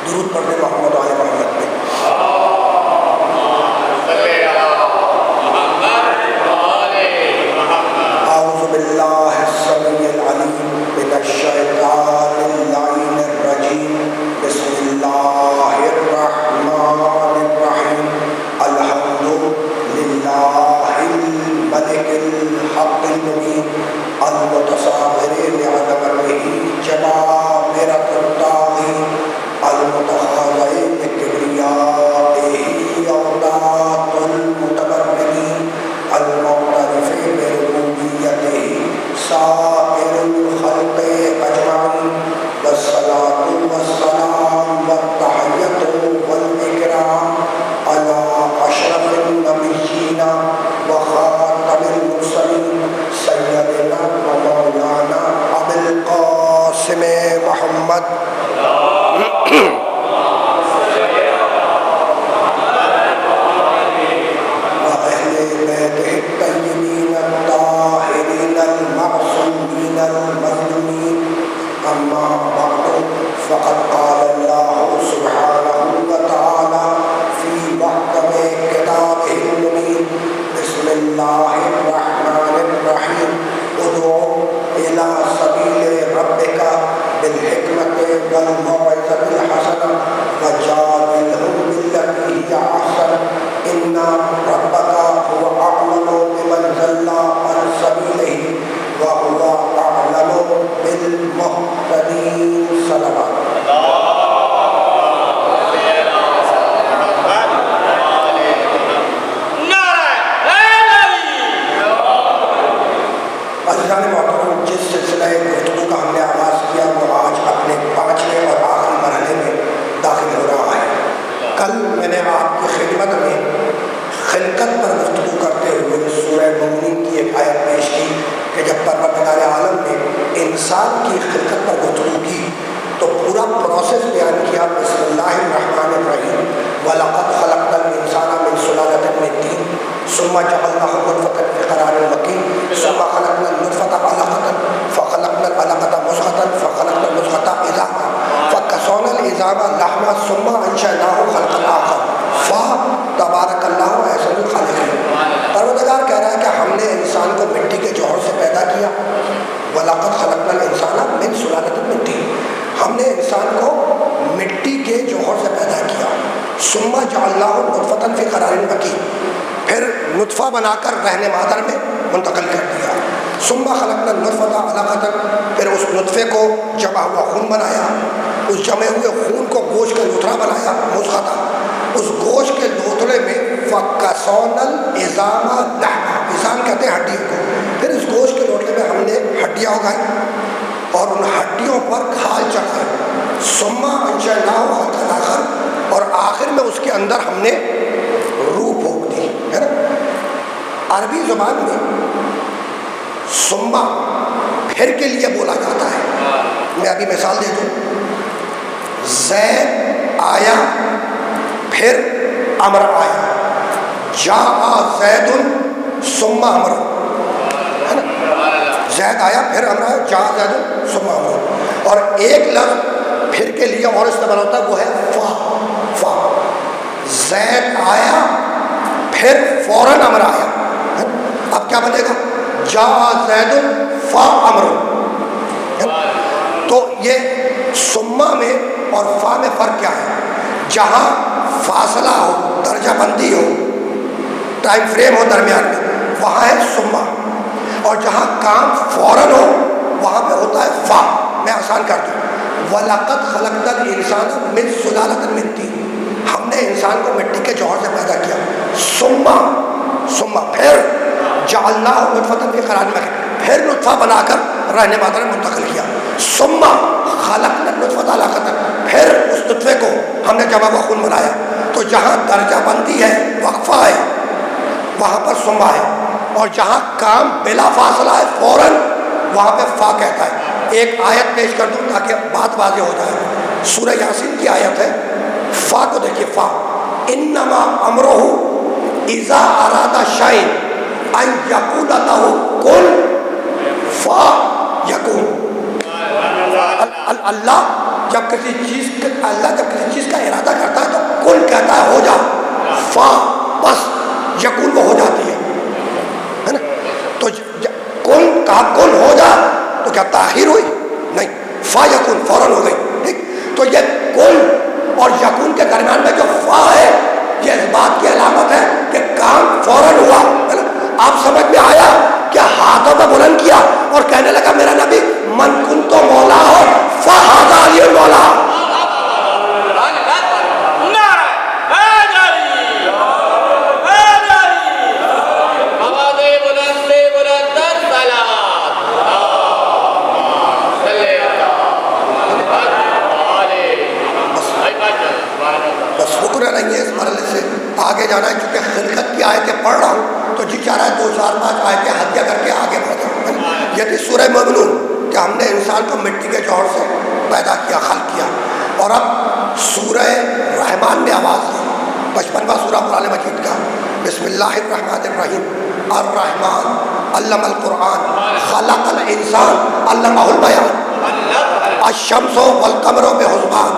درود پڑھنے محمد علی محمد پہ. اعوذ باللہ السمیع العلیم من الشیطان اللعین الرجیم. بسم اللہ الرحمن الرحیم. الحمد للہ الملک الحق المبین المتصابر بعظمتہ جبابرۃ الطاغین المتخاضع بکبریائہ عورات المتبرئین المعترف بربوبیتہ سائر الخلق اجمعین. والصلاۃ والسلام والتحیۃ والاکرام علی اشرف النبیین وخاتم المرسلین سیدنا و مولانا ابی القاسم محمد فقد قال اللہ سبحانہ وتعالی فی محکم کتابہ المبین. بسم اللہ الرحمن الرحیم. ادعو الی سبیل ربک بالحکمۃ والموعظۃ الحسنہ وجادلہم بالتی ہی احسن ان ربک هو اعلم بمن ضل عن سبیلہ وهو اعلم بالمهتدین. صلوات. عزیزان محترم، جس سلسلہ گفتگو کا ہم نے آغاز کیا وہ آج اپنے 5ویں اور آخری مرحلے میں داخل ہو رہا ہے. کل میں نے آپ کی خدمت میں خلقت پر گفتگو کرتے ہوئے سورہ مومنین کی ایک آیت پیش کی کہ جب پروردگار عالم نے انسان کی خلقت پر گفتگو کی تو پورا پروسیس بیان کیا. بسم اللہ الرحمن الرحیم. وَلَقَدْ خَلَقْنَا الْإِنسَانَ مِنْ سُلَالَةٍ مِنْ طِينٍ ثُمَّ جَعَلْنَاهُ نُطْفَةً فِي قَرَارٍ مَكِينٍ ثُمَّ خَلَقْنَا النُّطْفَةَ عَلَقَةً فَخَلَقْنَا الْعَلَقَةَ مُضْغَةً فَخَلَقْنَا الْمُضْغَةَ عِظَامًا فَكَسَوْنَا الْعِظَامَ لَحْمًا ثُمَّ أَنشَأْنَاهُ خَلْقًا آخَرَ تبارک اللہ احسن الخالقین. پروردگار کہہ رہا ہے کہ ہم نے انسان کو مٹی کے جوہر سے پیدا کیا. وَلَقَدْ خَلَقْنَا الْإِنسَانَ مِنْ سُلَالَةٍ مِنْ طِينٍ. ہم نے انسان کو مٹی کے جوہر سے پیدا کیا. ثُمَّ جَعَلْنَاهُ نُطْفَةً فِي قَرَارٍ مَكِينٍ. پھر نطفہ بنا کر رہنے مادر میں منتقل کر دیا. ثُمَّ خَلَقْنَا النُّطْفَةَ عَلَقَةً. پھر اس نطفے کو جمع ہوا خون بنایا. اس جمے ہوئے خون کو گوشت کا لوتھڑا بنایا مضغۃ. اس گوشت کے لوتھڑے میں فَكَسَوْنَا الْعِظَامَ لَحْمًا. عظام کہتے ہیں ہڈیوں کو. پھر اس گوشت کے لوتھڑے میں ہم نے ہڈیاں اگائی اور ان ہڈیوں پر کھال چڑھائی. ثُمَّ أَنشَأْنَاهُ خَلْقًا آخَرَ. اور آخر میں اس کے اندر ہم نے روح پھونک دی ہے نا. عربی زبان میں ثم پھر کے لیے بولا جاتا ہے. میں ابھی مثال دے دوں. زید آیا پھر امر آیا. جاء زید ثم امر ہے نا. زید آیا پھر امر آیا. جاء زید ثم امر. اور ایک لفظ پھر کے لیے اور استعمال ہوتا ہے وہ ہے فا. فا. زید آیا پھر فوراً امر آیا. اب کیا بنے گا؟ جاء زید فا امر. تو یہ سما میں اور فا میں فرق کیا ہے؟ جہاں فاصلہ ہو، درجہ بندی ہو، ٹائم فریم ہو درمیان میں، وہاں ہے سما. اور جہاں کام فوراً ہو وہاں پہ ہوتا ہے فا. میں آسان کر دوں. وَلَقَدْ خَلَقْنَا الْإِنسَانَ مِنْ سُلَالَةٍ مِنْ طِينٍ. ہم نے انسان کو مٹی کے جوہر سے پیدا کیا. ثم پھر جعلناہ نطفۃ فی قرار مکین. پھر نطفہ بنا کر رہنے مادر میں منتقل کیا. ثم خلقنا النطفۃ علقۃ. پھر اس نطفے کو ہم نے جمع و خون بنایا. تو جہاں درجہ بندی ہے، وقفہ ہے، وہاں پر ثم ہے. اور جہاں کام بلا فاصلہ ہے فوراً، وہاں پہ فا کہتا ہے. ایک آیت پیش کر دوں تاکہ بات واضح ہو جائے. سورہ یاسین کی آیت ہے. فا کو دیکھیے. فا انما امرہ اذا اراد شیئا ان یقول لہ کن فیکون. اللہ جب کسی چیز کہتا ہے ہو جا، فا بس یکون وہ ہو جاتی ہے نا. تو کن کہا کن ہو جا تو کیا تاخیر ہوئی؟ نہیں، فا یکون فوراً ہو گئی. ٹھیک، تو یہ کن اور یکون کے درمیان میں جو فا ہے یہ اس بات کی علامت ہے کہ کام فوراً ہوا. آپ سمجھ میں آیا کہ ہاتھوں کو بلند کیا اور کہنے لگا میرا نبی من کن تو مولا ہو فہذا علی مولا. آگے جانا ہے چونکہ خلقت کی آیتیں پڑھ رہا ہوں تو جی چاہ رہا ہے 2-4-5 آیتیں ہدیہ کر کے آگے بڑھتا ہوں. یہ تھی سورہ مومنون کہ ہم نے انسان کو مٹی کے جوہر سے پیدا کیا، خلق کیا. اور اب سورہ رحمان نے آواز دی، 55واں سورہ قرآن مجید کا. بسم اللہ الرحمن الرحیم. الرحمن علم القرآن خلق الانسان علمہ البیان. الشمس والقمر بحسبان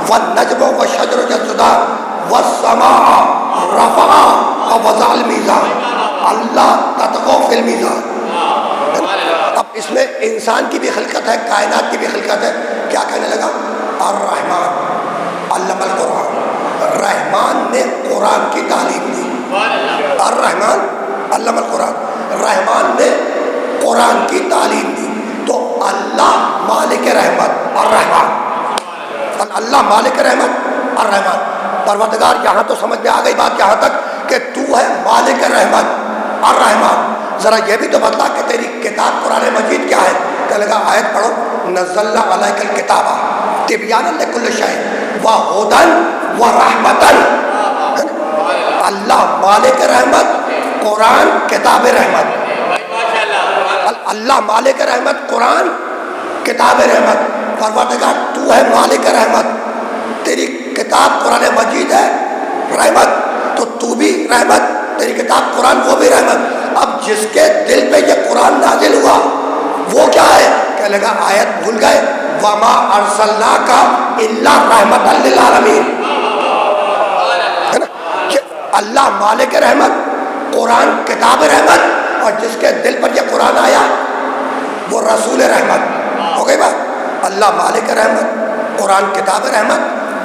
والنجم والشجر يسجدان والسماء رفعها ووضع الميزان اللہ تطغوا فی المیزان. اب اس میں انسان کی بھی خلقت ہے، کائنات کی بھی خلقت ہے. کیا کہنے لگا؟ الرحمن علم القرآن. رحمان نے قرآن کی تعلیم دی. الرحمن علم القرآن، رحمان نے قرآن کی تعلیم دی. تو اللہ مالک رحمت الرحمن، اللہ مالک رحمت الرحمن. پروردگار یہاں تو سمجھ میں آ گئی بات یہاں تک کہ تو ہے مالک رحمت الرحمن. ذرا یہ بھی تو بتلا کہ تیری کتاب قرآن مجید کیا ہے. کہنے لگا آیت پڑھو، نزلنا علیک الکتاب تبیانا لکل شیء وہدی ورحمۃ. اللہ مالک رحمت، قرآن کتاب رحمت. اللہ مالک رحمت، قرآن کتاب رحمت. پروردگار تو ہے مالک رحمت، تیری کتاب قرآن مجید ہے رحمت، تو بھی رحمت، تیری کتاب قرآن وہ بھی رحمت. اب جس کے دل پہ یہ قرآن نازل ہوا وہ کیا ہے؟ کہنے لگا آیت بھول گئے، وما ارسلناک الا رحمت للعالمین. ہے نا کہ اللہ مالک رحمت، قرآن کتاب رحمت، اور جس کے دل پر یہ قرآن آیا وہ رسول رحمت. ہو گئی بات؟ اللہ مالک رحمت، قرآن کتاب رحمت،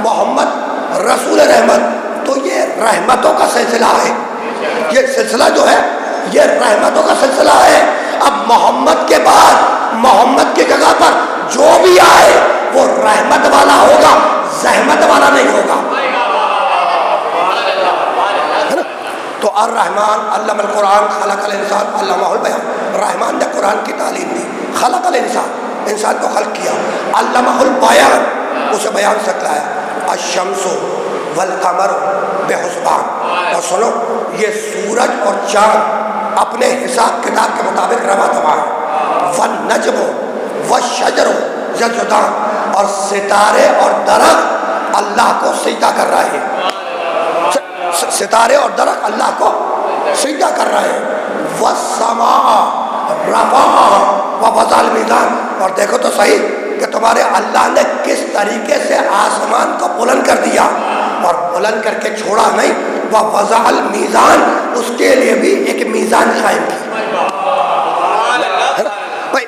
محمد رسول رحمت. تو یہ رحمتوں کا سلسلہ ہے. یہ سلسلہ جو ہے یہ رحمتوں کا سلسلہ ہے. اب محمد کے بعد محمد کی جگہ پر جو بھی آئے وہ رحمت والا ہوگا، زحمت والا نہیں ہوگا. تو الرحمن علم القرآن خلق الانسان علمہ البیان. رحمان نے قرآن کی تعلیم دی، خلق الانسان، انسان کو خلق کیا، علمہ البیان، اسے بیان سکھلایا. الشمس والقمر بحسبان. اور سنو یہ سورج اور چاند اپنے حساب کتاب کے مطابق رواں دواں ہے. والنجم والشجر یسجدان. اور ستارے اور درخت اللہ کو سجدہ کر رہے ہیں. ستارے اور درخت اللہ کو سجدہ کر رہے ہیں. والسماء رفعها ووضع الميزان. اور دیکھو تو صحیح کہ تمہارے اللہ نے کس طریقے سے آسمان کو بلند کر دیا، اور بلند کر کے چھوڑا نہیں. ووضع الميزان، اس کے لیے بھی ایک میزان قائم کی.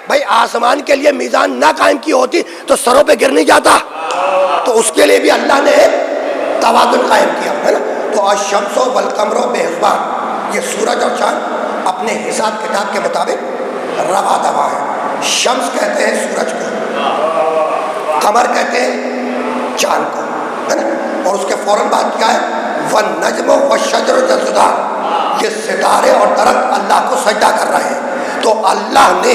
بھائی آسمان کے لیے میزان نہ قائم کی ہوتی تو سروں پہ گر نہیں جاتا، تو اس کے لیے بھی اللہ نے ایک توازن قائم کیا ہے نا. تو الشمس والقمر بحسبان، یہ سورج اور چاند اپنے حساب کتاب کے مطابق رواں دواں ہے. شمس کہتے ہیں سورج کو، قمر کہتے ہیں چاند کو، ہے نا. اور اس کے فوراً بعد کیا ہے؟ والنجم والشجر یسجدان. یہ ستارے اور درخت اللہ کو سجدہ کر رہے ہیں. تو اللہ نے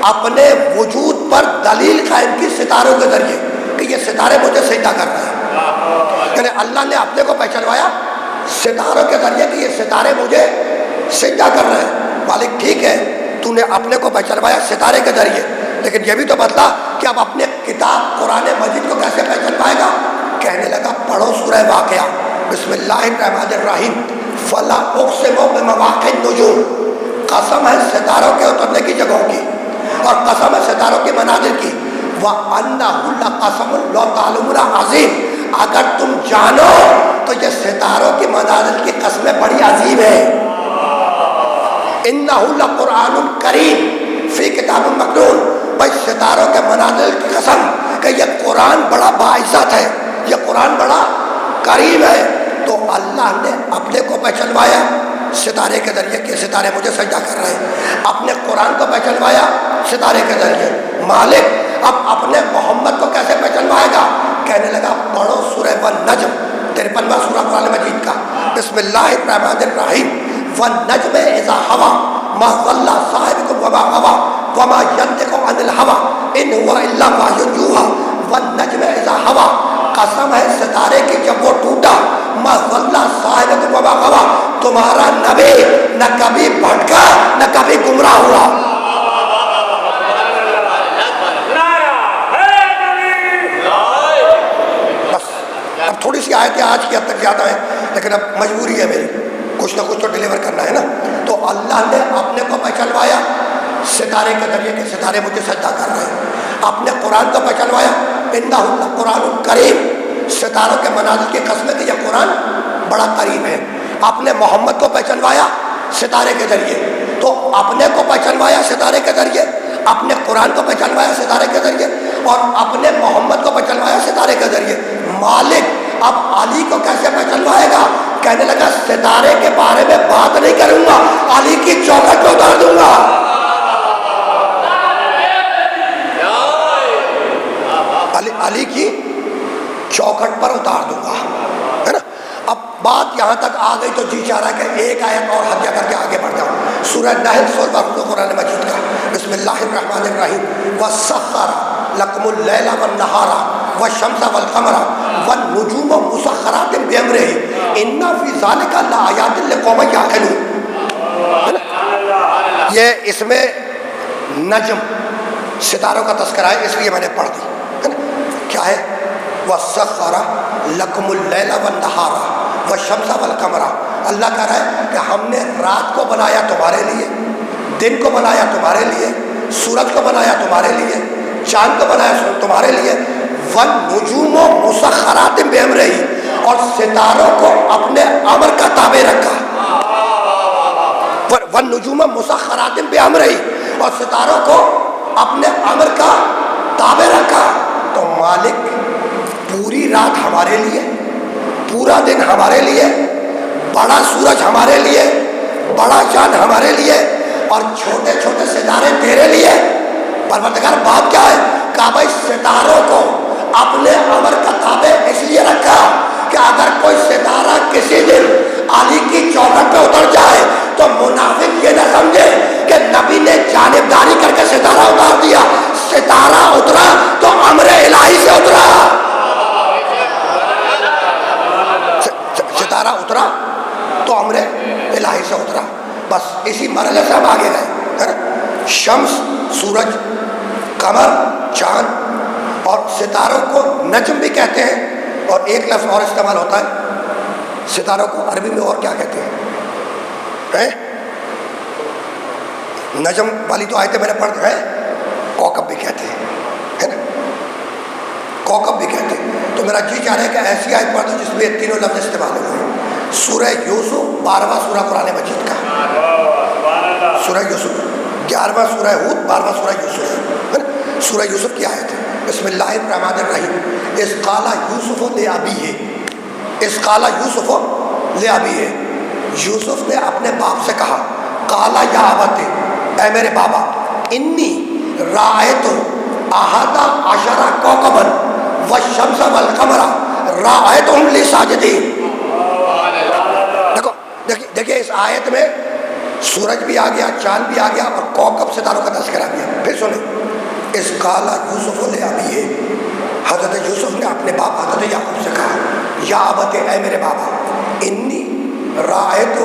اپنے وجود پر دلیل قائم کی ستاروں کے ذریعے کہ یہ ستارے مجھے سجدہ کر رہے ہیں. یعنی اللہ نے اپنے کو پہچانوایا ستاروں کے ذریعے کہ یہ ستارے مجھے سجدہ کر رہے ہیں. مالک ٹھیک ہے تو نے اپنے کو پہچانوایا ستارے کے ذریعے، لیکن یہ بھی تو بتلا کہ اب اپنے کتاب قرآن مجید کو کیسے پہچان پائے گا. کہنے لگا پڑھو سورہ واقعہ. بسم اللہ الرحمن الرحیم. فلا اقسم بمواقع النجوم. قسم ہے ستاروں کے اترنے کی جگہوں کی، اور قسم ہے ستاروں کے مناظر کی. وَأَنَّهُ لَقَسَمٌ لَوْ تَعْلَمُونَ عَظِيمٌ. اگر تم جانو تو یہ ستاروں کی منازل کی قسمیں بڑی عظیم ہیں. انہ لقرآن کریم فی کتاب مکنون. بھائی ستاروں کے منازل کی قسم کہ یہ قرآن بڑا باعزت ہے, یہ قرآن بڑا کریم ہے. تو اللہ نے اپنے کو پہچانوایا ستارے کے ذریعے کہ ستارے مجھے سجدہ کر رہے ہیں. اپنے قرآن کو پہچانوایا ستارے کے ذریعے. مالک اب اپنے محمد کو کیسے پہچانوائے گا؟ کہنے لگا پڑھو سورہ والنجم 53واں سورہ قرآن مجید کا. بسم اللہ الرحمن الرحیم. والنجم اذا ہوا ما ضل صاحبکم وما غوا وما ینطق عن الہوی ان هو الا وحی یوحی. والنجم اذا ہوا, قسم ہے ستارے کی جب وہ ٹوٹا, ما ضل صاحبکم وما غوا, تمہارا نبی نہ کبھی بھٹکا نہ کبھی گمراہ ہوا. بس اب تھوڑی سی آیتیں آج کی حد تک زیادہ ہیں, لیکن اب مجبوری ہے میری, کچھ نہ کچھ تو ڈیلیور کرنا ہے نا. تو اللہ نے اپنے کو پہچانوایا ستارے کے ذریعے کہ ستارے مجھے سجدہ کر رہے ہیں. اپنے قرآن کو پہچانوایا انہ قرآن کریم, ستاروں کے منازل کی قسم کہ یہ قرآن بڑا کریم ہے. اپنے محمد کو پہچانوایا ستارے کے ذریعے, تو اپنے کو پہچانوایا ستارے کے ذریعے, اپنے قرآن کو پہچانوایا ستارے کے ذریعے, اور اپنے محمد کو پہچانوایا ستارے کے ذریعے. مالک اب علی کو کیسے پہچانوائے گا؟ کہنے لگا ستارے کے بارے میں بات نہیں کروں گا, علی کی چوکھٹ کو اتار دوں گا. علی کی چوکھٹ پر اتار دوں گا, ہے نا. اب بات یہاں تک آ گئی تو جی چاہ رہا ہے کہ ایک آیت اور ہدیہ کر کے آگے بڑھ جاؤں. سورہ نحل 16 قرآن مجید کا. بسم اللہ الرحمن الرحیم. وَسَخَّرَ لَكُمُ اللَّيْلَ وَالنَّهَارَ وَالشَّمْسَ وَالْقَمَرَ وَالنُّجُومَ مُسَخَّرَاتٍ بِأَمْرِهِ إِنَّ فِي ذَلِكَ لَآيَاتٍ لِقَوْمٍ يَعْقِلُونَ. یہ اس میں نجم ستاروں کا تذکرہ ہے, اس لیے میں نے پڑھ دی. کیا ہے؟ وَسَخَّرَ لَكُمُ اللَّيْلَ وَالنَّهَارَ وَالشَّمْسَ وَالْقَمَرَ. اللہ کہہ رہا ہے کہ ہم نے رات کو بنایا تمہارے لیے, دن کو بنایا تمہارے لیے, سورج کو بنایا تمہارے لیے, چاند کو بنایا تمہارے لیے. وَالنُّجُومُ مُسَخَّرَاتٍ بِأَمْرِهِ, اور ستاروں کو اپنے امر کا تابع رکھا. وَالنُّجُومُ مُسَخَّرَاتٍ بِأَمْرِهِ, اور ستاروں کو اپنے امر کا تابع رکھا. تو مالک پوری رات ہمارے لیے, پورا دن ہمارے لیے, بڑا سورج ہمارے لیے, بڑا چاند ہمارے لیے, اور چھوٹے چھوٹے ستارے تیرے لیے. پروردگار بات کیا ہے؟ کہا بھائی ستاروں کو اپنے امر کا تابع اس لیے رکھا کہ اگر کوئی ستارہ کسی دن علی کی چوکھٹ پہ اتر جائے تو منافق یہ نہ سمجھے کہ نبی نے جانبداری کر کے ستارہ اتار دیا. ستارہ اترا تو امر الہی سے اترا, ستارہ اترا تو امر الہی سے اترا. بس اسی مرحلے سے ہم آگے گئے. شمس, سورج, قمر, چاند اور ستاروں کو نجم بھی کہتے ہیں. اور ایک لفظ اور استعمال ہوتا ہے ستاروں کو عربی میں, اور کیا کہتے ہیں؟ نجم والی تو آیتیں میں نے پڑھ ہے, کوکب بھی کہتے ہیں, ہے نا, کوکب بھی کہتے ہیں. تو میرا جی چاہ رہا ہے کہ ایسی آیت پڑھ دو جس میں یہ تینوں لفظ استعمال ہوئے ہیں. سورہ یوسف 12واں سورہ قرآن مجید کا, سورہ یوسف 11واں سورہ ہود, 12واں سورہ یوسف, ہے نا. سورہ یوسف کی آیت ہے. بسم اللہ الرحمن الرحیم. اذ قال یوسف لأبیہ, اذ قال یوسف لأبیہ, یوسف نے اپنے باپ سے کہا, قال یا ابت, اے میرے بابا, انی رأیت احد عشر کوکبا والشمس والقمر رأیتهم لی ساجدین. دیکھیں اس آیت میں سورج بھی آ گیا, چاند بھی آ گیا, اور کوکب ستاروں کا تذکرہ بھی ہے. پھر سنیں. اس قال یوسف لأبیہ, حضرت یوسف نے اپنے باپ حضرت یعقوب سے کہا, یا ابت, اے میرے بابا, انی رأیت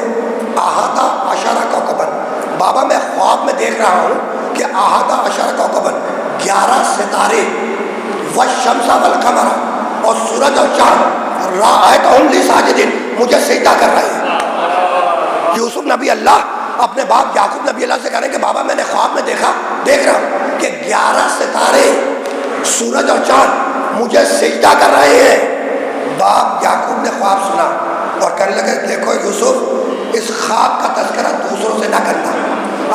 احد عشر کوکبا, بابا میں خواب میں دیکھ رہا ہوں کہ احد عشر کوکبا, 11 ستارے, والشمس والقمر, اور سورج اور چاند, رأیتهم لی ساجدین, مجھے سجدہ کر رہے ہیں. یوسف نبی اللہ اپنے باپ یعقوب نبی اللہ سے کہہ رہے ہیں کہ بابا میں نے خواب میں دیکھ رہا ہوں کہ 11 ستارے, سورج اور چاند مجھے سجدہ کر رہے ہیں. باپ یعقوب نے خواب سنا اور کہنے لگے دیکھو یوسف اس خواب کا تذکرہ دوسروں سے نہ کرنا،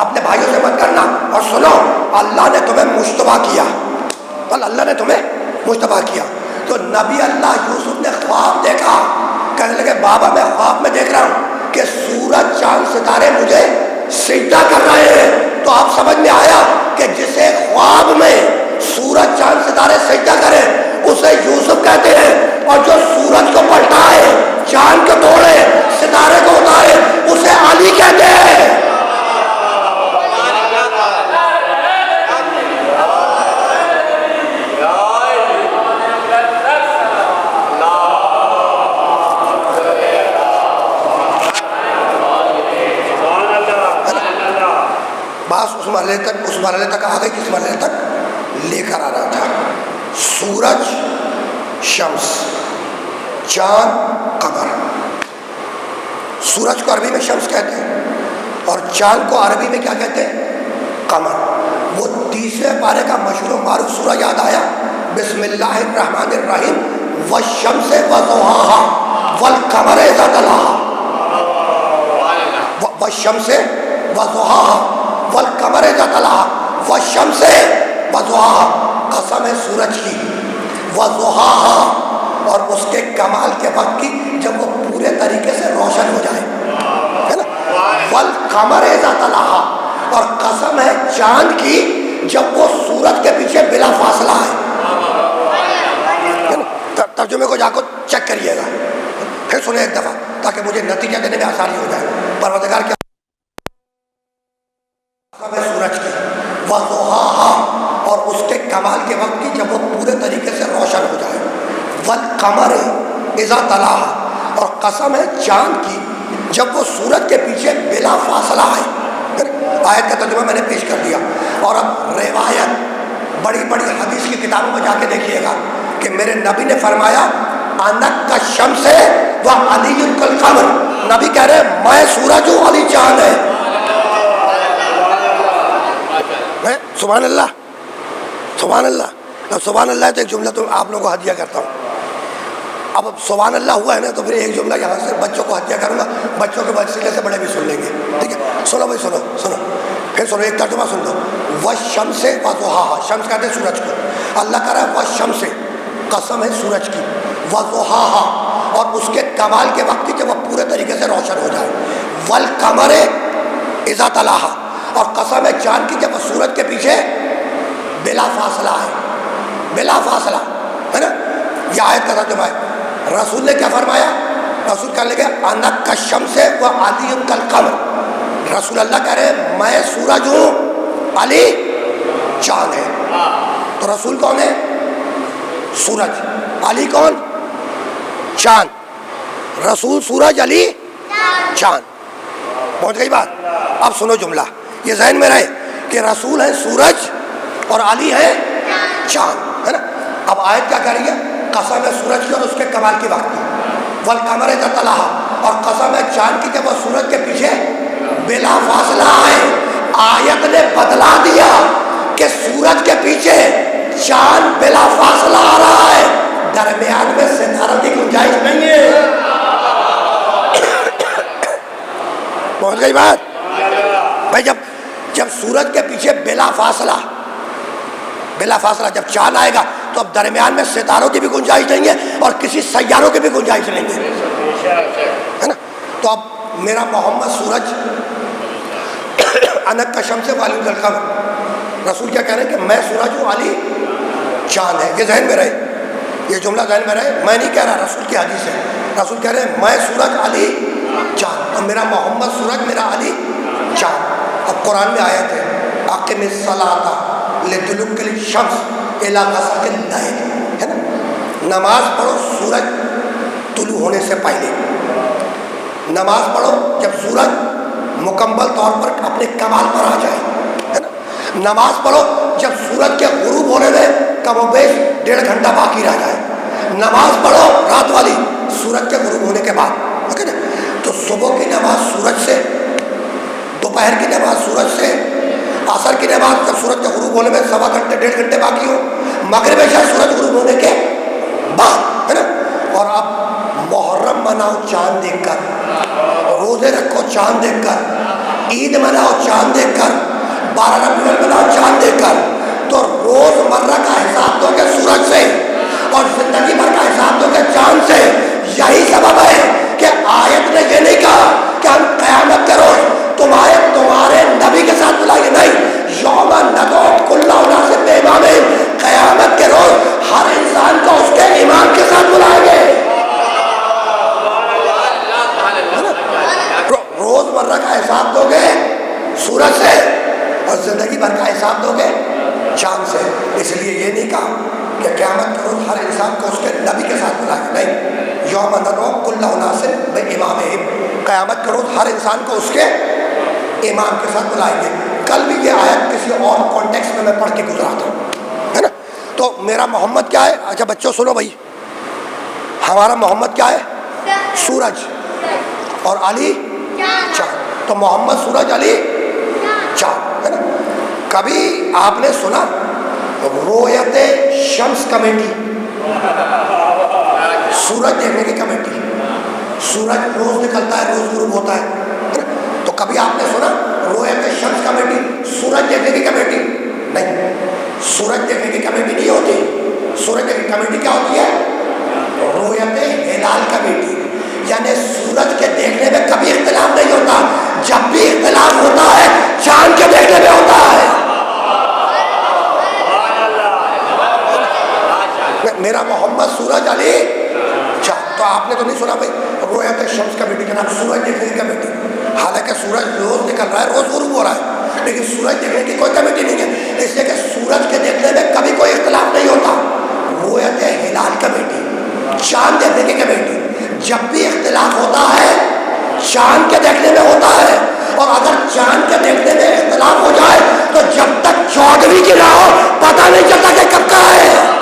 اپنے بھائیوں سے مت کرنا، اور سنو اللہ نے تمہیں مشتبہ کیا، اللہ نے تمہیں مشتبہ کیا۔ تو نبی اللہ یوسف نے خواب دیکھا، کہنے لگے بابا میں خواب میں دیکھ رہا ہوں کہ سورج چاند ستارے مجھے سجدہ کر رہے ہیں۔ تو آپ سمجھ میں آیا کہ جسے خواب میں سورج چاند ستارے سجدہ کرے اسے یوسف کہتے ہیں، اور جو سورج کو پلٹائے، چاند کو توڑے، ستارے کو اتارے، اسے علی کہتے ہیں۔ بس اس مرحلے تک آ گئی جس مرحلے تک لے کر آ رہا تھا۔ سورج شمس، چاند قمر۔ سورج کو عربی میں شمس کہتے ہیں اور چاند کو عربی میں کیا کہتے ہیں؟ قمر۔ وہ تیسرے پارے کا مشہور و معروف سورہ یاد آیا، بسم اللہ الرحمن الرحیم، والشمس وضحاها والقمر اذا تلاها، والشمس وضحاها والقمر اذا تلاها، والشمس وضحاها، قسم ہے سورج کی، وضحاها، اور اس کے کمال کے وقت کی جب وہ پورے طریقے سے روشن ہو جائے، ہے نا، والقمر اذا تلاها، اور قسم ہے چاند کی جب وہ سورج کے پیچھے بلا فاصلہ ہے۔ ترجمے کو جا کر چیک کریے گا، پھر سنیں ایک دفعہ تاکہ مجھے نتیجہ دینے میں آسانی ہو جائے۔ پروردگار کیا سورج کی، وضحاها، اور اس کے کمال کے وقت کی جب وہ پورے طریقے سے روشن ہو جائے، والقمر اذا تلاها، اور قسم ہے چاند کی جب وہ سورج کے پیچھے بلا فاصلہ ہے۔ آیت کا ترجمہ میں نے پیش کر دیا، اور اب روایت بڑی بڑی حدیث کی کتابوں میں جا کے دیکھیے گا کہ میرے نبی نے فرمایا انک الشمس و علی کالقمر، نبی کہہ رہے ہیں میں سورج ہوں، علی چاند ہے۔ سبحان اللہ، سبحان اللہ۔ اب سبحان اللہ تو ایک جملہ تو آپ لوگوں کو ہدیہ کرتا ہوں۔ اب سبحان اللہ ہوا ہے نا تو پھر ایک جملہ یہاں سے بچوں کو ہدیہ کروں گا، بچوں کے وسیلے سے بڑے بھی سن لیں گے، ٹھیک ہے؟ سنو بھائی، سنو سنو، پھر سنو، ایک ترجمہ سن لو۔ والشمس وضحاها، شمس کہتے ہیں سورج کو، اللہ کہہ رہا ہے والشمس، قسم ہے سورج کی، وضحاها، اور اس کے کمال کے وقت کی جب وہ پورے طریقے سے روشن ہو جائے، والقمر اذا تلاها، اور قسم ہے چاند کی جب وہ سورج کے پیچھے بلا فاصلہ ہے، بلا فاصلہ، ہے نا؟ یہ آیت کا ترجمہ ہے۔ رسول نے کیا فرمایا؟ رسول کہنے لگے انک الشمس و علی کالقمر، رسول اللہ کہہ رہے ہیں میں سورج ہوں، علی چاند ہے۔ تو رسول کون ہے؟ سورج، علی کون؟ چاند۔ رسول سورج، علی چاند۔ پہنچ گئی بات؟ اب سنو جملہ، یہ ذہن میں رہے کہ رسول ہے سورج اور علی ہے چاند، ہے نا؟ اب آیت کیا کہہ رہی ہے؟ قسم ہے سورج کی اور اس کے کمال کی وقت کی، والقمر اذا تلاها، اور قسم ہے چاند کی جب وہ سورج کے پیچھے بلا فاصلہ ہے۔ آیت نے بدلا دیا کہ سورج کے پیچھے چاند بلا فاصلہ آ رہا ہے، درمیان میں ستارہ کی گنجائش نہیں ہے۔ پہنچ گئی بات بھائی؟ جب سورج کے پیچھے بلا فاصلہ جب چاند آئے گا تو اب درمیان میں ستاروں کی بھی گنجائش نہیں ہے اور کسی سیاروں کی بھی گنجائش نہیں ہے نا؟ تو اب میرا محمد سورج، انک الشمس و علی کالقمر، رسول کیا کہہ رہے ہیں کہ میں سورج ہوں، علی چاند ہے۔ یہ ذہن میں رہے، یہ جملہ ذہن میں رہے، میں نہیں کہہ رہا، رسول کی حدیث ہے۔ رسول کہہ رہے ہیں میں سورج، علی چاند، تو میرا محمد سورج، میرا علی چاند۔ اب قرآن میں آیت ہے اقم الصلاۃ لدلوک الشمس الی غسق اللیل، ہے نا؟ نماز پڑھو سورج طلوع ہونے سے پہلے، نماز پڑھو جب سورج مکمل طور پر اپنے کمال پر آ جائے، ہے نا؟ نماز پڑھو جب سورج کے غروب ہونے میں کم و بیش 1.5 گھنٹہ باقی رہ جائے، نماز پڑھو رات والی سورج کے غروب ہونے کے بعد، ٹھیک ہے نا؟ تو صبح کی نماز سورج سے، دوپہر کی نماز سورج سے، عصر کی نماز جب سورج کے غروب ہونے میں 1.25 گھنٹے 1.5 گھنٹے باقی ہو، مغرب عشاء سورج غروب ہونے کے بعد، ہے نا؟ اور اب مناؤ چاند دیکھ کر، روزے رکھو چاند دیکھ کر، عید مناؤ چاند دیکھ کر، 12 ربیع الاول مناؤ چاند دیکھ کر، تو روز مرہ کا حساب دو گے سورج سے اور زندگی بھر کا حساب دو گے چاند سے۔ یہی سبب ہے کہ آیت نے یہ نہیں کہا کہ ہم قیامت کے روز تمہارے نبی کے ساتھ بلائیں گے، نہیں، یوم ندعو کل اناس بامامہم، قیامت کے روز ہر انسان کو اس کے امام کے ساتھ بلائیں گے۔ روز مرہ کا حساب دو گے سورج سے اور زندگی بھر کا حساب دو گے چاند سے۔ اس لیے یہ نہیں کہا کہ قیامت کے روز ہر انسان کو اس کے نبی کے ساتھ بلائیں گے، نہیں، یوم ندعو کل اناس بامامہم، قیامت کے روز ہر انسان کو اس کے امام کے ساتھ بلائیں گے۔ کل بھی یہ آیت کسی اور کانٹیکس میں پڑھ کے گزرا تھا، ہے نا۔ تو میرا محمد کیا ہے؟ اچھا بچوں سنو بھائی، ہمارا محمد کیا ہے؟ سورج، اور علی چاند۔ تو محمد سورج، علی چاند، ہے نا۔ کبھی آپ نے سنا رویت شمس کمیٹی، سورج دیکھنے کی کمیٹی؟ سورج روز نکلتا ہے، روز غروب ہوتا ہے، تو کبھی آپ نے سنا رویت شمس کمیٹی، سورج دیکھنے کی کمیٹی؟ نہیں، سورج دیکھنے کی کمیٹی نہیں ہوتی۔ سورج دیکھنے کی کمیٹی کیا ہوتی ہے؟ رویت ہلال کمیٹی، یعنی سورج کے دیکھنے میں کبھی اختلاف نہیں ہوتا، جب بھی اختلاف ہوتا ہے چاند کے دیکھنے میں ہوتا ہے۔ میرا محمد سورج، علی چاند۔ تو آپ نے تو نہیں سنا بھائی رویت شمس کمیٹی کا نام سورج دیکھنے کی کمیٹی؟ حالانکہ سورج روز نکل رہا ہے، روز غروب ہو رہا ہے، لیکن سورج دیکھنے کی کوئی کمیٹی نہیں ہے، اس لیے کہ سورج کے دیکھنے میں کبھی کوئی اختلاف نہیں ہوتا۔ رویت ہلال کمیٹی، چاند دیکھنے کی کمیٹی، جب بھی اختلاف ہوتا ہے چاند کے دیکھنے میں ہوتا ہے، اور اگر چاند کے دیکھنے میں اختلاف ہو جائے تو جب تک 14ویں کی نہ ہو پتہ نہیں چلتا کہ کب کا ہے۔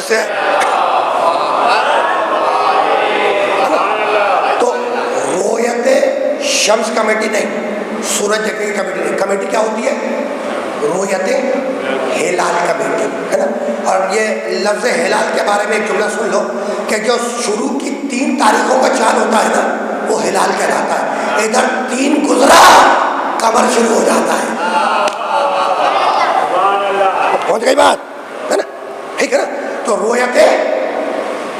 سے تو رویت شمس کمیٹی نہیں، سورج دیکھنے کی کمیٹی نہیں، کمیٹی کیا ہوتی ہے؟ رویت ہلال کمیٹی، ہے نا۔ اور یہ لفظ ہلال کے بارے میں ایک جملہ سن لو کہ جو شروع کی 3 تاریخوں کا چاند ہوتا ہے نا وہ ہلال کہلاتا ہے، ادھر 3 گزرا قمر شروع ہو جاتا ہے۔ پہنچ گئی بات، ہے نا، ٹھیک ہے نا۔ تو رویت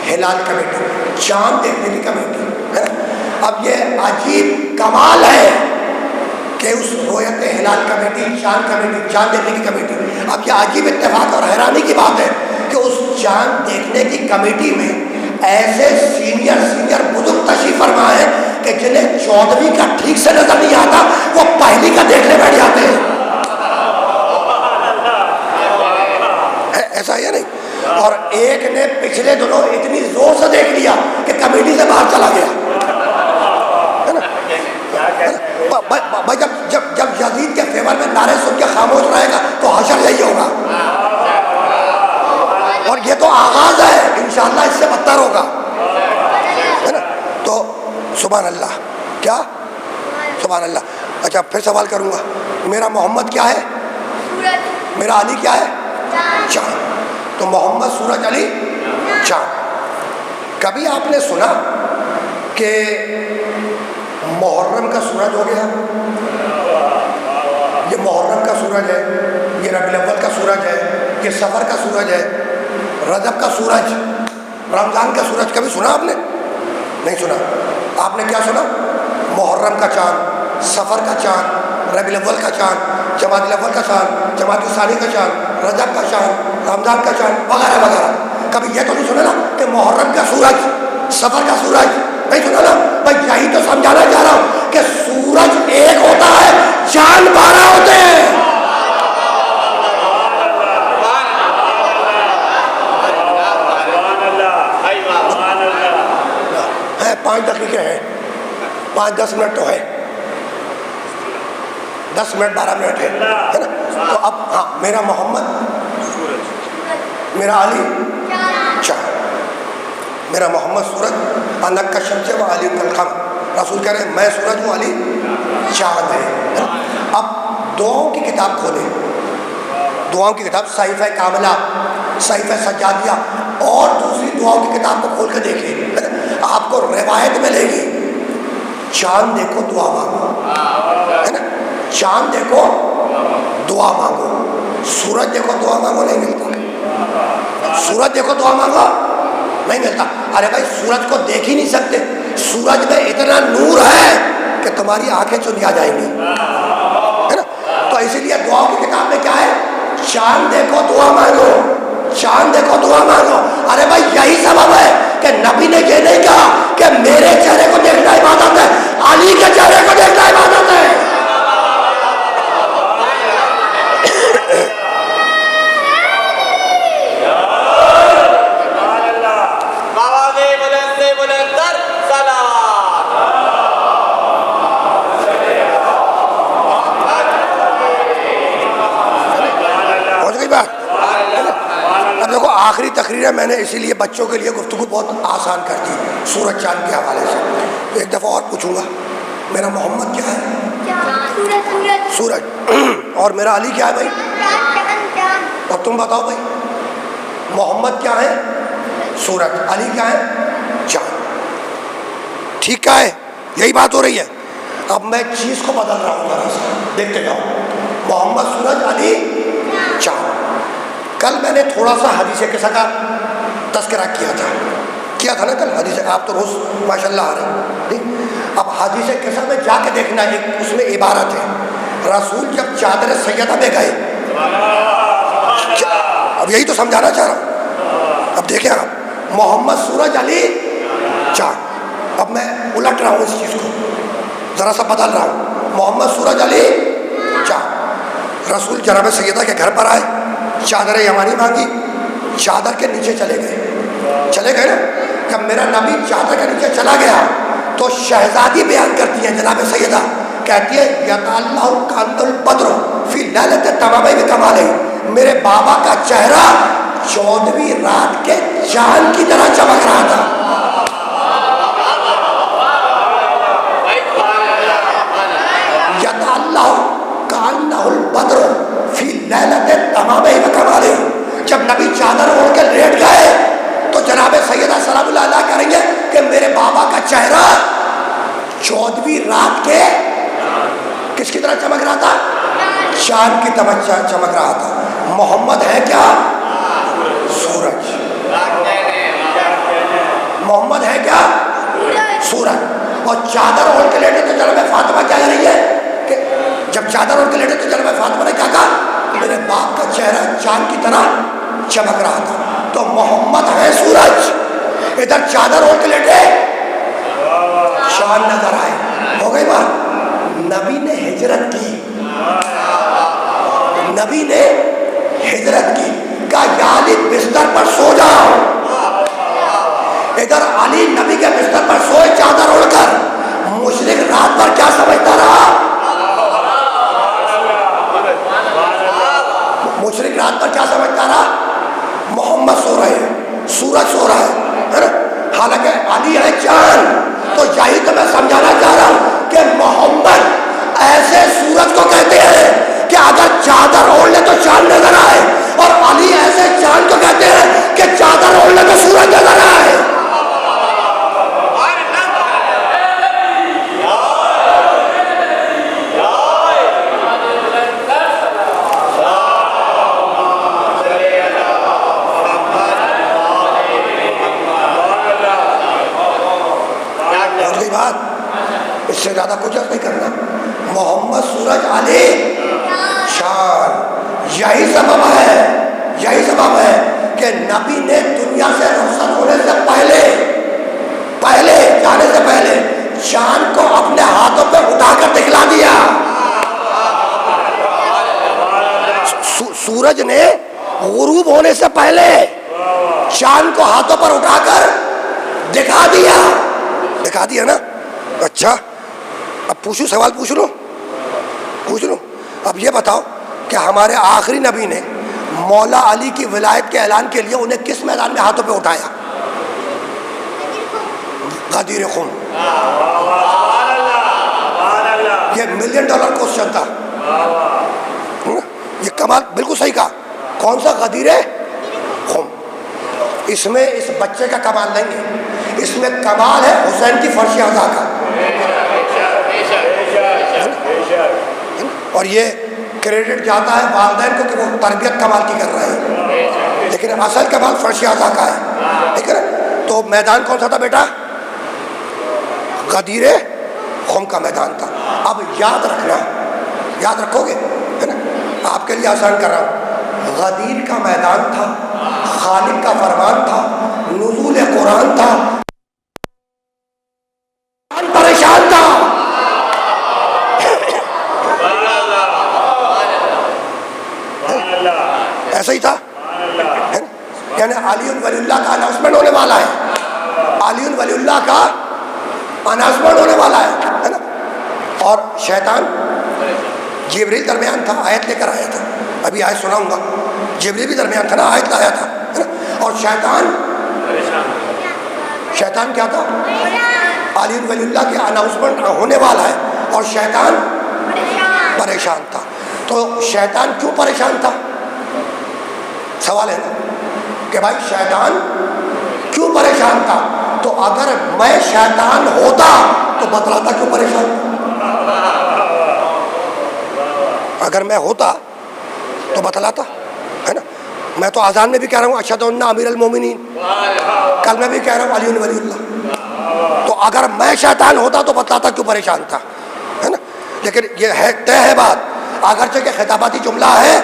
ہلال کمیٹی، چاند دیکھنے کی کمیٹی، ہے نا۔ اب یہ عجیب کمال ہے کہ اس رویت ہلال کمیٹی، چاند کمیٹی، چاند دیکھنے کی کمیٹی، اب یہ عجیب اتفاق اور حیرانی کی بات ہے کہ اس چاند دیکھنے کی کمیٹی میں ایسے سینئر بزرگ تشریف فرما ہے کہ جنہیں 14ویں کا ٹھیک سے نظر نہیں آتا وہ پہلی کا دیکھنے بیٹھ جاتے ہیں، ایسا ہے نہیں۔ اور ایک نے پچھلے دنوں اتنی زور سے دیکھ لیا کہ کمیٹی سے باہر چلا گیا، ہے نا۔ بھائی جب یزید کے فیور میں نعرے سن کے خاموش رہے گا تو حشر یہی ہوگا، اور یہ تو آغاز ہے، انشاءاللہ اس سے بدتر ہوگا، ہے نا۔ تو سبحان اللہ، کیا سبحان اللہ۔ اچھا پھر سوال کروں گا، میرا محمد کیا ہے؟ میرا علی کیا ہے؟ چاند۔ تو محمد سورج، علی چاند۔ کبھی آپ نے سنا کہ محرم کا سورج ہو گیا؟ یہ محرم کا سورج ہے، یہ ربیع الاول کا سورج ہے، یہ صفر کا سورج ہے، رجب کا سورج، رمضان کا سورج، کبھی سنا آپ نے؟ نہیں سنا۔ آپ نے کیا سنا؟ محرم کا چاند، صفر کا چاند، ربیع الاول کا چاند، جمادی الاول کا چاند، جمادی ثانی کا چاند، رجب کا چاند، رمضان کا چاند، وغیرہ وغیرہ۔ کبھی یہ تو نہیں سنا نا کہ محرم کا سورج، صفر کا سورج؟ نہیں سنا نا بھائی، یہی تو سمجھانا چاہ رہا ہوں کہ سورج ایک ہوتا ہے، چاند 12 ہوتے ہیں۔ 5 دقیقے ہیں، 5-10 منٹ تو ہے، 10 منٹ 12 منٹ ہے نا۔ تو اب ہاں، میرا محمد میرا علی چاند، میرا محمد سورج، انک کا شمس و علی کل قمر، رسول کہہ رہے ہیں میں سورج ہوں، علی چاند ہے۔ اب دعاؤں کی کتاب کھولیں، دعاؤں کی کتاب صحیفہ کاملہ، صحیفہ سجادیہ اور دوسری دعاؤں کی کتاب کو کھول کے دیکھیں، آپ کو روایت ملے گی چاند دیکھو دعا مانگو، ہے نا، چاند دیکھو دعا مانگو، سورج دیکھو دعا مانگو نہیں ملتا، سورج دیکھو دعا مانگو نہیں ملتا۔ ارے بھائی سورج کو دیکھ ہی نہیں سکتے، سورج میں اتنا نور ہے کہ تمہاری آنکھیں چنیا جائیں گی، ہے نا۔ تو اسی لیے دعاؤں کی کتاب میں کیا ہے، چاند دیکھو دعا مانگو، چاند دیکھو دعا مانگو۔ ارے بھائی یہی سبب ہے کہ نبی نے یہ نہیں کہا کہ میرے چہرے کو دیکھنا عبادت ہے، علی کے چہرے کو دیکھنا عبادت ہے۔ اب دیکھو آخری تقریر ہے، میں نے اسی لیے بچوں کے لیے گفتگو بہت آسان کر دی سورج چاند کے حوالے سے۔ تو ایک دفعہ اور پوچھوں گا، میرا محمد کیا ہے؟ سورج۔ اور میرا علی کیا ہے بھائی؟ اور تم بتاؤ بھائی، محمد کیا ہے؟ سورج۔ علی کیا ہے؟ چاند۔ ٹھیک ہے، یہی بات ہو رہی ہے۔ اب میں چیز کو بدل رہا ہوں ذرا سا، دیکھتے جاؤ۔ محمد سورج، علی چاند۔ کل میں نے تھوڑا سا حدیث قصہ کا تذکرہ کیا تھا نا کل حدیث، آپ تو روز ماشاءاللہ آ رہے ہیں۔ اب حدیث قصہ میں جا کے دیکھنا، ایک اس میں عبارت ہے، رسول جب چادر سیدہ میں گئے، اب یہی تو سمجھانا چاہ رہا ہوں۔ اب دیکھیں آپ، محمد سورج، علی چاند۔ اب میں الٹ رہا ہوں اس چیز کو، ذرا سا بدل رہا ہوں۔ محمد سورج، علی چاند۔ رسول جناب سیدہ کے گھر پر آئے، چادر یمانی مانگی، چادر کے نیچے چلے گئے نا۔ جب میرا نبی چادر کے نیچے چلا گیا تو شہزادی بیان کرتی ہے جناب سیدہ، کہتی ہے یتعلق کانت البدر فی لیلۃ تمام بکمالہ، میرے بابا کا چہرہ 14ویں رات کے چاند کی طرح چمک رہا تھا۔ یتعلق کانت البدر فی لیلۃ تمام بکمالہ، جب نبی چادر اوڑھ کے لیٹ گئے تو جناب سیدہ سلام اللہ علیہ کہیں گے کہ میرے بابا کا چہرہ 14ویں رات کے کس کی طرح چمک رہا تھا؟ چاند کی طرح چمک رہا تھا۔ محمد ہے کیا؟ سورج۔ محمد ہے کیا؟ سورج۔ اور چادر اوڑھ کے لیٹے تو جناب فاطمہ کیا کہہ رہی ہے کہ جب چادر اوڑھ کے لیٹے تو جناب فاطمہ نے کیا کہا؟ میرے باپ کا چہرہ چاند کی طرح چمک رہا تھا۔ تو محمد ہے سورج، ادھر چادر اوڑھ کے لیٹے چاند نظر آئے۔ ہو گئی بات۔ نبی نے ہجرت کی، نبی نے ہجرت کی، کہا یا علی بستر پر سو جاؤ۔ ادھر علی نبی کے بستر پر سوئے چادر اوڑھ کر، مشرک رات پر کیا سمجھتا رہا؟ مشرک رات پر کیا سمجھتا رہا؟ محمد سو رہے ہیں، سورج سو رہا ہے نا، حالانکہ علی ہے چاند۔ تو یہی تو میں سمجھانا چاہ رہا ہوں کہ محمد ایسے سورج کو کہتے ہیں کہ اگر چادر اوڑھ لے تو چاند نظر آئے، اور علی ایسے چاند کو کہتے ہیں کہ چادر اوڑھ لے تو سورج نظر آئے۔ اس سے زیادہ کچھ نہیں کرنا۔ محمد سورج، علی چاند۔ یہی سبب ہے کہ نبی نے دنیا سے رخصت ہونے سے پہلے جانے سے پہلے چاند کو اپنے ہاتھوں پہ اٹھا کر دکھلا دیا۔ سورج نے غروب ہونے سے پہلے چاند کو ہاتھوں پر اٹھا کر دکھا دیا نا۔ اچھا اب پوچھوں، سوال پوچھ لو۔ اب یہ بتاؤ کہ ہمارے آخری نبی نے مولا علی کی ولایت کے اعلان کے لیے انہیں کس میدان میں ہاتھوں پہ اٹھایا؟ غدیر خم۔ یہ $1 ملین کوشچن تھا. یہ کمال بالکل صحیح کہا. کون سا غدیر خم؟ اس میں اس بچے کا کمال نہیں ہے، اس میں کمال ہے حسین کی فرش اعضا کا. اور یہ کریڈٹ جاتا ہے والدین کو کہ وہ تربیت کمال کی کر رہے ہیں، لیکن اصل کمال فرش اعضا کا ہے. ٹھیک ہے نا؟ تو میدان کون سا تھا بیٹا؟ غدیر خم کا میدان تھا. اب یاد رکھنا، یاد رکھو گے، ہے نا؟ آپ کے لیے آسان کر رہا ہوں. غدیر کا میدان تھا، خالق کا فرمان تھا، نزول قرآن تھا، پریشان تھا. ایسا ہی تھا. یعنی علی ولی اللہ کا اناؤنسمنٹ ہونے والا ہے، علی ولی اللہ کا اناؤنسمنٹ ہونے والا ہے نا. اور شیطان جبریل درمیان تھا، آیت لے کر آیا تھا. ابھی آیت سناؤں گا. جبریل بھی درمیان تھا نا، آیت لایا تھا. اور شیطان کیا تھا؟ علی ولی اللہ کے اناؤنسمنٹ ہونے والا ہے، اور شیطان پریشان تھا. تو شیطان کیوں پریشان تھا؟ سوال ہے نا کہ بھائی شیطان کیوں پریشان تھا؟ تو اگر میں شیطان ہوتا تو بتلاتا کیوں پریشان تھا؟ اگر میں ہوتا تو بتلاتا، ہے نا. میں تو اذان میں بھی کہہ رہا ہوں اشہد ان امیر المومنین، کل میں بھی کہہ رہا ہوں علی ولی اللہ. تو اگر میں شیطان ہوتا تو بتلاتا کیوں پریشان تھا، ہے نا. لیکن یہ ہے طے ہے بات، اگرچہ کہ خطاباتی جملہ ہے،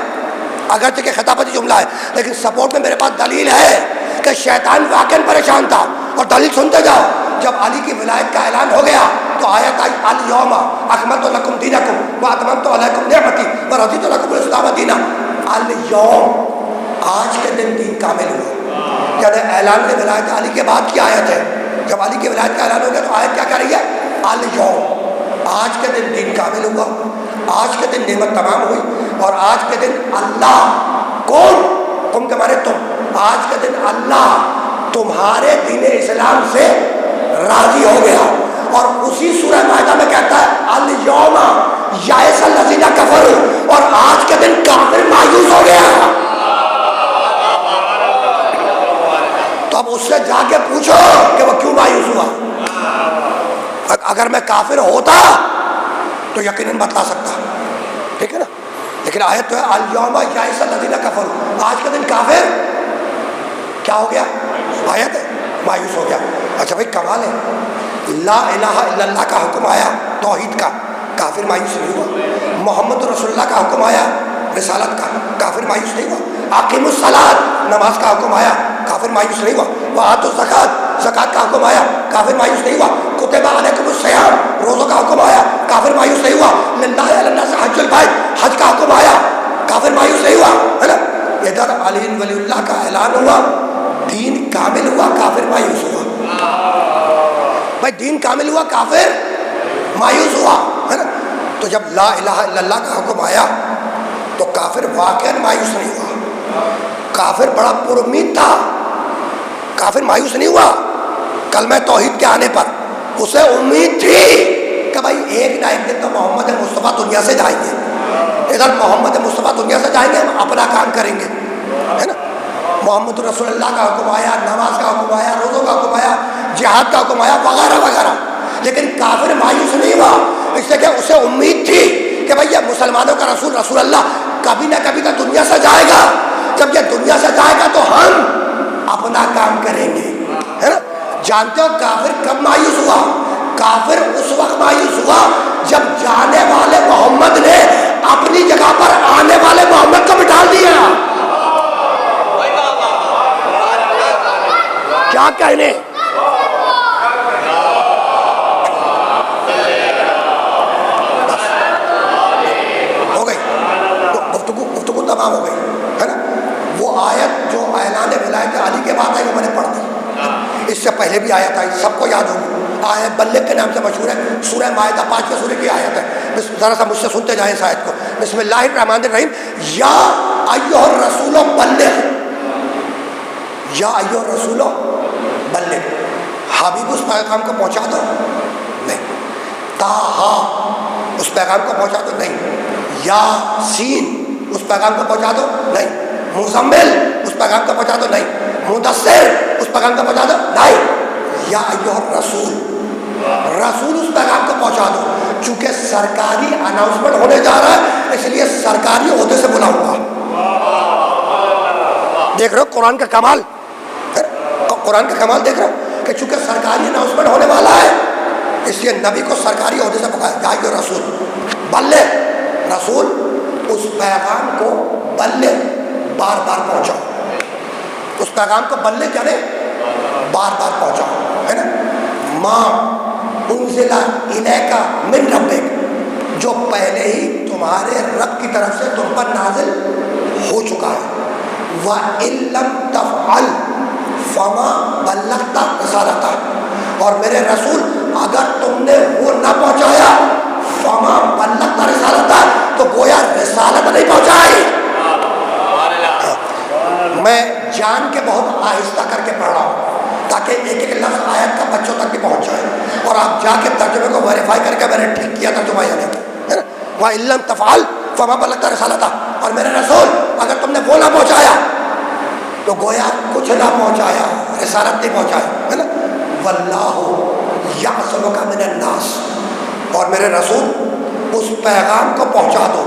اگرچہ کہ خطاباتی جملہ ہے، لیکن سپورٹ میں میرے پاس دلیل ہے کہ شیطان واقعاً پریشان تھا. اور دلیل سنتے جاؤ. جب علی کی ولایت کا اعلان ہو گیا تو آیت آئی الیوم اکملت لکم دینکم واتممت علیکم نعمتی ورضیت لکم الاسلام دینا. الیوم، آج کے دن دین کامل ہوا. یعنی اعلان ولایت علی کے بعد کی آیت ہے. جب علی کی ولایت کا اعلان ہو گیا تو آیت کیا کہہ رہی ہے؟ الیوم، آج کے دن دین کامل ہوا، آج کے دن نعمت تمام ہوئی. اور آج کے دن اللہ، کون؟ تم کے مانے تم. آج کے دن اللہ تمہارے دین اسلام سے راضی ہو گیا. اور اسی سورہ مائدہ میں کہتا ہے الیوم یئس الذین کفروا، اور آج کے دن کافر مایوس ہو گیا. تو اب اس سے جا کے پوچھو کہ وہ کیوں مایوس ہوا. اگر میں کافر ہوتا تو یقیناً بتلا سکتا، ٹھیک ہے نا. لیکن آیت تو ہے الیوم یئس الذین کفروا، آج کے دن کافر کیا ہو گیا؟ آیت ہے مایوس ہو گیا. اچھا بھائی کمال ہے، لا الہ الا اللہ کا حکم آیا توحید کا، کافر مایوس نہیں ہوا. محمد رسول اللہ کا حکم آیا رسالت کا، کافر مایوس نہیں ہوا. اقیموا الصلاۃ، نماز کا حکم آیا، کافر مایوس نہیں ہوا. وآتوا الزکاۃ، زکوٰۃ کا حکم آیا، کافر مایوس نہیں ہوا. کتب علیکم الصیام، روزوں کا حکم آیا، کافر مایوس نہیں ہوا. للہ علی الناس حج البیت، حج کا حکم آیا، کافر مایوس نہیں ہوا، ہے نا. ادھر علی ولی اللہ کا اعلان ہوا، دین کامل ہوا، کافر مایوس ہوا. بھائی دین کامل ہوا، کافر مایوس ہوا، ہے نا. تو جب لا الہ الا اللہ کا حکم آیا تو کافر واقعا مایوس نہیں ہوا. کافر بڑا پر امید تھا، کافر مایوس نہیں ہوا. کلمہ توحید کے آنے پر اسے امید تھی کہ بھائی ایک نہ ایک دن تو محمد مصطفیٰ دنیا سے جائیں گے. ادھر محمد مصطفیٰ دنیا سے جائیں گے، ہم اپنا کام کریں گے، ہے نا. محمد رسول اللہ کا حکم آیا، نماز کا حکم آیا، روزوں کا حکم آیا، جہاد کا حکم آیا، وغیرہ وغیرہ. لیکن کافر مایوس نہیں ہوا، اس لیے کہ اسے امید تھی کہ بھئی یہ مسلمانوں کا رسول رسول اللہ کبھی نہ کبھی تو دنیا سے جائے گا. جب یہ دنیا سے جائے گا تو ہم اپنا کام کریں گے، ہے نا. جانتے ہو کافر کب مایوس ہوا؟ کافر اس وقت مایوس ہوا جب جانے والے محمد نے اپنی جگہ پر آنے والے محمد کو بٹھا دیا. کیا کہنے، ہو گئی گفتگو تمام ہو گئی، ہے نا. وہ آیت جو اعلان ولایت علی کے بعد آئی وہ میں نے پڑھ دی. اس سے پہلے بھی آیت آئی، سب کو یاد ہوگی. آیت بلغ کے نام سے مشہور ہے، سورہ مائدہ 5 سورہ کی آیت ہے. ذرا سا مجھ سے سنتے جائیں اس آیت کو. بسم اللہ الرحمن الرحیم. یا ایھا الرسول بلغ، یا ایھا الرسول بلغ، حبیب اس پیغام کو پہنچا دو. تاہا اس پیغام کو پہنچا دو نہیں، یاسین اس پیغام کو پہنچا دو نہیں، مزمل اس پیغام کو پہنچا دو نہیں، مدثر اس پیغام کو پہنچا دو نہیں، یا ایھا الرسول رسول اس پیغام کو پہنچا دو. چونکہ سرکاری اناؤنسمنٹ ہونے جا رہا ہے اس لیے سرکاری عہدے سے بلا ہوا. دیکھ رہے ہو قرآن کا کمال، قرآن کا کمال دیکھ رہے ہو کہ چونکہ سرکاری اناؤنسمنٹ ہونے والا ہے اس لیے نبی کو سرکاری عہدے سے پکایا. یا ایھا الرسول بلغ، رسول اس پیغام کو بلغ بار بار پہنچاؤ، اس پیغام کو بلغ یعنی بار بار پہنچاؤ، ہے نا. ماں انزل الیک من ربک، جو پہلے ہی تمہارے رب کی طرف سے تم پر نازل ہو چکا ہے. وَإِن لَّمْ تَفْعَلْ فَمَا بَلَّغْتَ رِسَالَتَهُ، اور میرے رسول اگر تم نے وہ نہ پہنچایا فَمَا بَلَّغْتَ رِسَالَتَهُ تو گویا رسالت نہیں پہنچائی. میں جان کے بہت آہستہ کر کے پڑھ رہا ہوں تاکہ ایک ایک لفظ آیت کا بچوں تک بھی پہنچ جائے اور آپ جا کے ترجمے کو ویریفائی کر کے میں نے ٹھیک کیا ترجمہ یا نہیں. وَإِن لَّمْ تَفْعَلْ فَمَا بَلَّغْتَ رِسَالَتَهُ، اور میرے رسول اگر تم نے وہ نہ پہنچایا تو گویا کچھ نہ پہنچایا، رسالت نہیں پہنچایا، ہے نا. وَاللَّهُ يَعْصِمُكَ مِنَ النَّاسِ، اور میرے رسول اس پیغام کو پہنچا دو،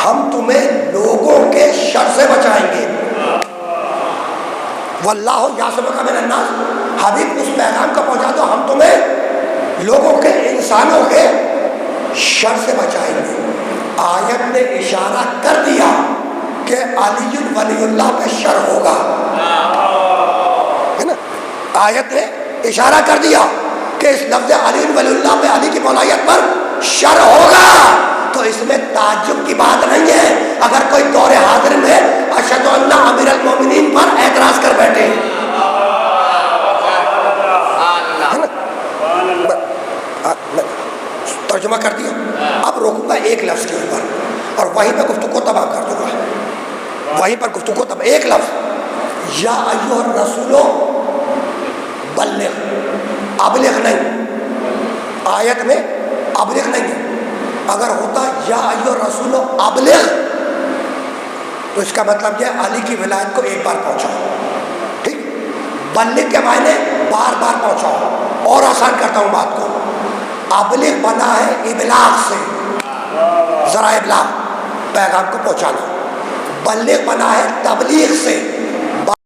ہم تمہیں لوگوں کے شر سے بچائیں گے. وَاللَّهُ يَعْصِمُكَ مِنَ النَّاسِ، حبیب اس پیغام کو پہنچا دو، ہم تمہیں لوگوں کے انسانوں کے شر سے بچائیں گے. آیت نے اشارہ کر دیا کہ علی ولی اللہ پہ شر ہوگا، ہے نا. آیت نے اشارہ کر دیا کہ اس لفظ علی ولی اللہ پہ، علی کی مولایت پر شر ہوگا. تو اس میں تعجب کی بات نہیں ہے اگر کوئی دور حاضر میں اشہد ان امیر المومنین پر اعتراض کر بیٹھے. ترجمہ کر دیا. اب روکوں گا ایک لفظ کے اوپر اور وہیں پہ گفتگو کو تباہ کر دوں گا، وہیں پر گفتگو کو تباہ. ایک لفظ یا ایھا الرسول بلغ، ابلغ نہیں، آیت میں ابلغ نہیں ہے. اگر ہوتا یا ایھا الرسول ابلغ تو اس کا مطلب یہ علی کی ولایت کو ایک بار پہنچاؤ. ٹھیک، بلغ کے معنی بار بار پہنچاؤ. اور آسان کرتا ہوں بات کو، ابلغ بنا ہے ابلاغ سے، ذرا ابلاغ پیغام کو پہنچانا. بلغ بنا ہے تبلیغ سے،